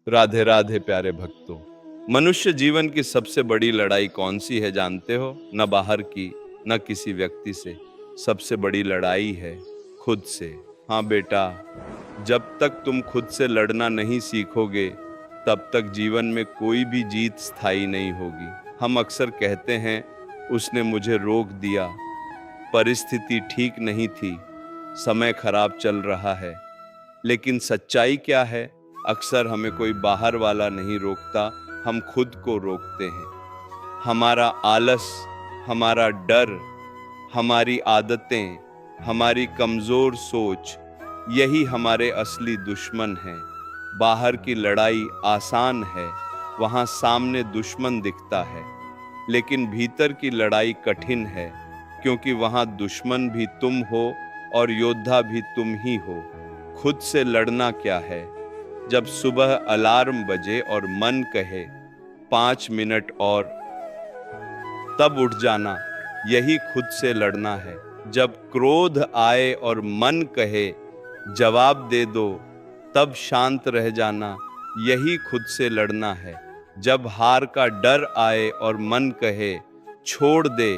राधे राधे प्यारे भक्तों। मनुष्य जीवन की सबसे बड़ी लड़ाई कौन सी है जानते हो? न बाहर की, न किसी व्यक्ति से। सबसे बड़ी लड़ाई है खुद से। हाँ बेटा, जब तक तुम खुद से लड़ना नहीं सीखोगे तब तक जीवन में कोई भी जीत स्थायी नहीं होगी। हम अक्सर कहते हैं उसने मुझे रोक दिया, परिस्थिति ठीक नहीं थी, समय खराब चल रहा है। लेकिन सच्चाई क्या है? अक्सर हमें कोई बाहर वाला नहीं रोकता, हम खुद को रोकते हैं। हमारा आलस, हमारा डर, हमारी आदतें, हमारी कमजोर सोच, यही हमारे असली दुश्मन हैं। बाहर की लड़ाई आसान है, वहां सामने दुश्मन दिखता है। लेकिन भीतर की लड़ाई कठिन है, क्योंकि वहां दुश्मन भी तुम हो और योद्धा भी तुम ही हो। खुद से लड़ना क्या है? जब सुबह अलार्म बजे और मन कहे 5 मिनट और, तब उठ जाना, यही खुद से लड़ना है। जब क्रोध आए और मन कहे जवाब दे दो, तब शांत रह जाना, यही खुद से लड़ना है। जब हार का डर आए और मन कहे छोड़ दे,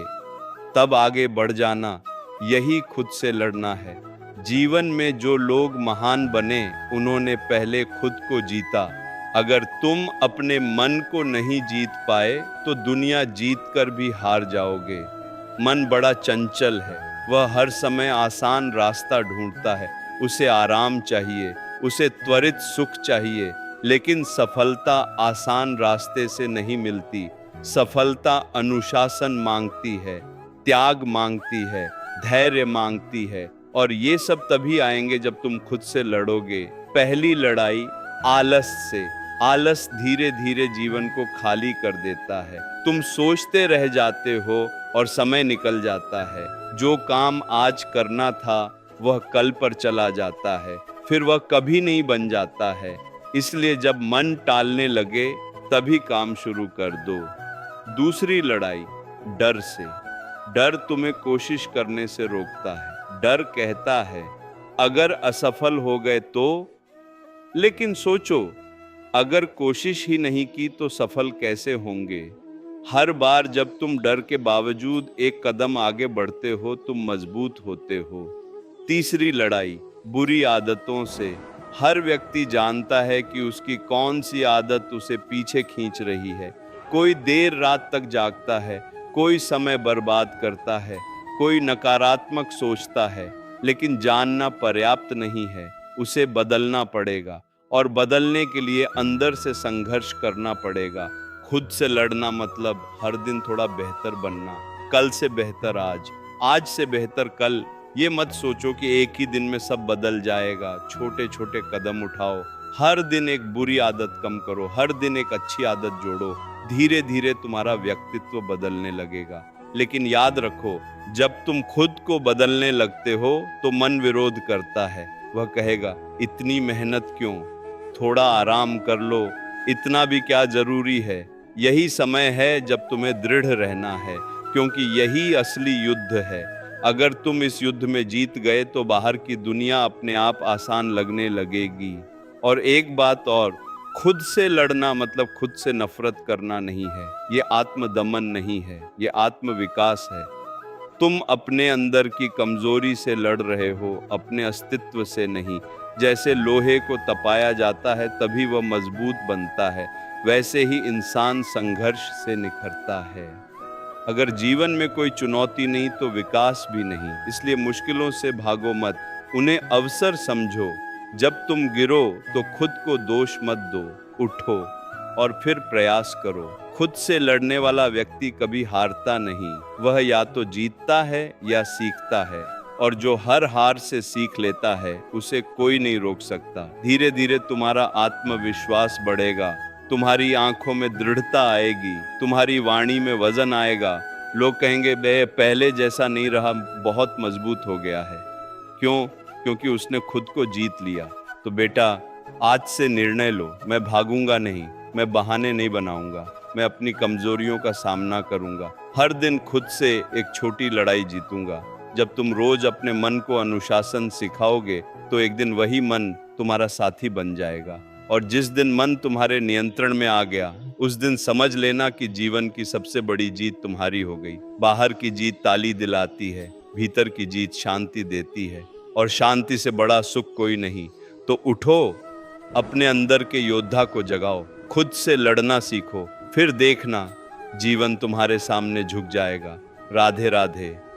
तब आगे बढ़ जाना, यही खुद से लड़ना है। जीवन में जो लोग महान बने, उन्होंने पहले खुद को जीता। अगर तुम अपने मन को नहीं जीत पाए तो दुनिया जीत कर भी हार जाओगे। मन बड़ा चंचल है, वह हर समय आसान रास्ता ढूंढता है। उसे आराम चाहिए, उसे त्वरित सुख चाहिए। लेकिन सफलता आसान रास्ते से नहीं मिलती। सफलता अनुशासन मांगती है, त्याग मांगती है, धैर्य मांगती है। और ये सब तभी आएंगे जब तुम खुद से लड़ोगे। पहली लड़ाई आलस से। आलस धीरे धीरे जीवन को खाली कर देता है। तुम सोचते रह जाते हो और समय निकल जाता है। जो काम आज करना था वह कल पर चला जाता है, फिर वह कभी नहीं बन जाता है। इसलिए जब मन टालने लगे तभी काम शुरू कर दो। दूसरी लड़ाई डर से। डर तुम्हें कोशिश करने से रोकता है। डर कहता है अगर असफल हो गए तो। लेकिन सोचो, अगर कोशिश ही नहीं की तो सफल कैसे होंगे? हर बार जब तुम डर के बावजूद एक कदम आगे बढ़ते हो, तुम मजबूत होते हो। तीसरी लड़ाई बुरी आदतों से। हर व्यक्ति जानता है कि उसकी कौन सी आदत उसे पीछे खींच रही है। कोई देर रात तक जागता है, कोई समय बर्बाद करता है, कोई नकारात्मक सोचता है। लेकिन जानना पर्याप्त नहीं है, उसे बदलना पड़ेगा। और बदलने के लिए अंदर से संघर्ष करना पड़ेगा। खुद से लड़ना मतलब हर दिन थोड़ा बेहतर बनना। कल से बेहतर आज, आज से बेहतर कल। ये मत सोचो कि एक ही दिन में सब बदल जाएगा। छोटे छोटे कदम उठाओ। हर दिन एक बुरी आदत कम करो, हर दिन एक अच्छी आदत जोड़ो। धीरे धीरे तुम्हारा व्यक्तित्व बदलने लगेगा। लेकिन याद रखो, जब तुम खुद को बदलने लगते हो तो मन विरोध करता है। वह कहेगा इतनी मेहनत क्यों, थोड़ा आराम कर लो, इतना भी क्या जरूरी है। यही समय है जब तुम्हें दृढ़ रहना है, क्योंकि यही असली युद्ध है। अगर तुम इस युद्ध में जीत गए तो बाहर की दुनिया अपने आप आसान लगने लगेगी। और एक बात और, खुद से लड़ना मतलब खुद से नफरत करना नहीं है। ये आत्मदमन नहीं है, ये आत्मविकास है। तुम अपने अंदर की कमजोरी से लड़ रहे हो, अपने अस्तित्व से नहीं। जैसे लोहे को तपाया जाता है तभी वह मजबूत बनता है, वैसे ही इंसान संघर्ष से निखरता है। अगर जीवन में कोई चुनौती नहीं तो विकास भी नहीं। इसलिए मुश्किलों से भागो मत, उन्हें अवसर समझो। जब तुम गिरो तो खुद को दोष मत दो, उठो और फिर प्रयास करो। खुद से लड़ने वाला व्यक्ति कभी हारता नहीं, वह या तो जीतता है या सीखता है। और जो हर हार से सीख लेता है उसे कोई नहीं रोक सकता। धीरे धीरे तुम्हारा आत्मविश्वास बढ़ेगा, तुम्हारी आंखों में दृढ़ता आएगी, तुम्हारी वाणी में वजन आएगा। लोग कहेंगे बे पहले जैसा नहीं रहा, बहुत मजबूत हो गया है। क्यों? क्योंकि उसने खुद को जीत लिया। तो बेटा, आज से निर्णय लो, मैं भागूंगा नहीं, मैं बहाने नहीं बनाऊंगा, मैं अपनी कमजोरियों का सामना करूंगा। हर दिन खुद से एक छोटी लड़ाई जीतूंगा। जब तुम रोज अपने मन को अनुशासन सिखाओगे तो एक दिन वही मन तुम्हारा साथी बन जाएगा। और जिस दिन मन तुम्हारे नियंत्रण में आ गया, उस दिन समझ लेना कि जीवन की सबसे बड़ी जीत तुम्हारी हो गई। बाहर की जीत ताली दिलाती है, भीतर की जीत शांति देती है, और शांति से बड़ा सुख कोई नहीं। तो उठो, अपने अंदर के योद्धा को जगाओ, खुद से लड़ना सीखो, फिर देखना जीवन तुम्हारे सामने झुक जाएगा। राधे राधे।